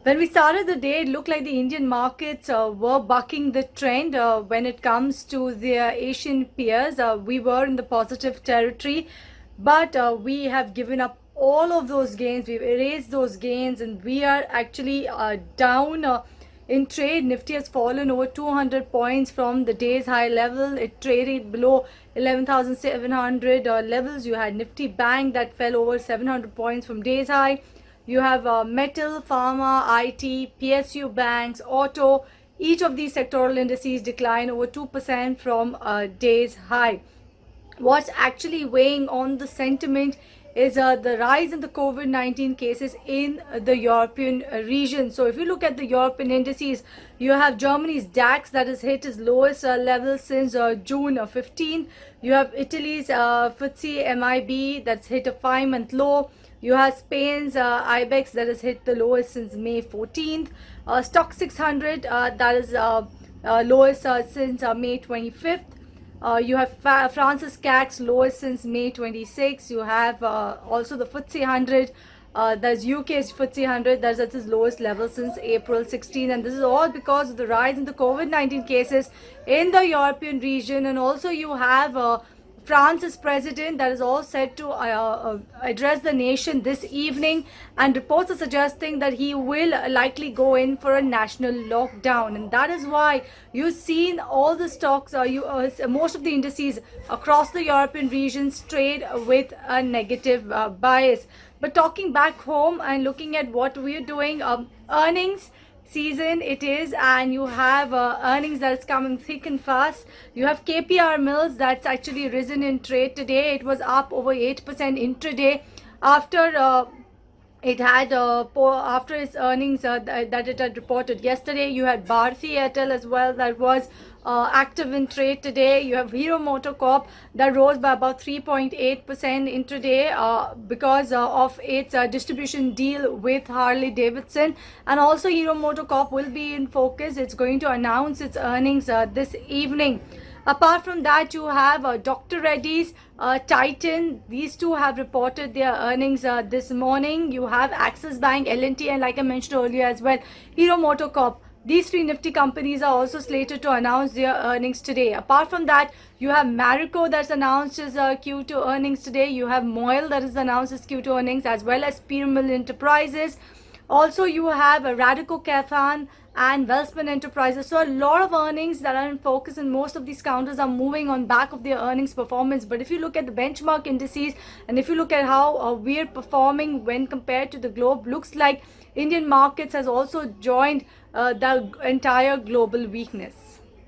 When we started the day, it looked like the Indian markets were bucking the trend when it comes to their Asian peers. We were in the positive territory, but we have given up all of those gains. We've erased those gains, and we are actually down. In trade, Nifty has fallen over 200 points from the day's high level. It traded below 11,700 levels. You had Nifty Bank that fell over 700 points from day's high. You have metal, pharma, IT, PSU banks, auto. Each of these sectoral indices decline over 2% from a day's high. What's actually weighing on the sentiment is the rise in the COVID-19 cases in the European region. So if you look at the European indices, you have Germany's DAX that has hit its lowest level since June 15. You have Italy's FTSE MIB that's hit a 5-month low. You have Spain's IBEX that has hit the lowest since May 14th. Stock 600 that is lowest since May 25th. You have France's CAC's lowest since May 26. You have also the FTSE 100. There's UK's FTSE 100 that's at its lowest level since April 16, and this is all because of the rise in the COVID-19 cases in the European region. And also you have France's president that is all set to address the nation this evening, and reports are suggesting that he will likely go in for a national lockdown, and that is why you've seen all the stocks, most of the indices across the European regions trade with a negative bias. But talking back home and looking at what we're doing, earnings season it is, and you have earnings that is coming thick and fast. You have KPR Mills that's actually risen in trade today. It was up over 8% intraday after it had after its earnings that it had reported yesterday. You had Bharti Airtel as well that was active in trade today. You have Hero MotoCorp that rose by about 3.8% intraday because of its distribution deal with Harley Davidson. And also Hero MotoCorp will be in focus. It's going to announce its earnings this evening. Apart from that, you have Dr. Reddy's, Titan. These two have reported their earnings this morning. You have Axis Bank, L&T, and like I mentioned earlier as well, Hero MotoCorp. These three Nifty companies are also slated to announce their earnings today. Apart from that, you have Marico that's announced its Q2 earnings today. You have Moil that has announced its Q2 earnings, as well as Pyramid Enterprises. Also, you have Radico Cathan and Welspun Enterprises. So a lot of earnings that are in focus, and most of these counters are moving on back of their earnings performance. But if you look at the benchmark indices, and if you look at how we're performing when compared to the globe, looks like Indian markets has also joined the entire global weakness.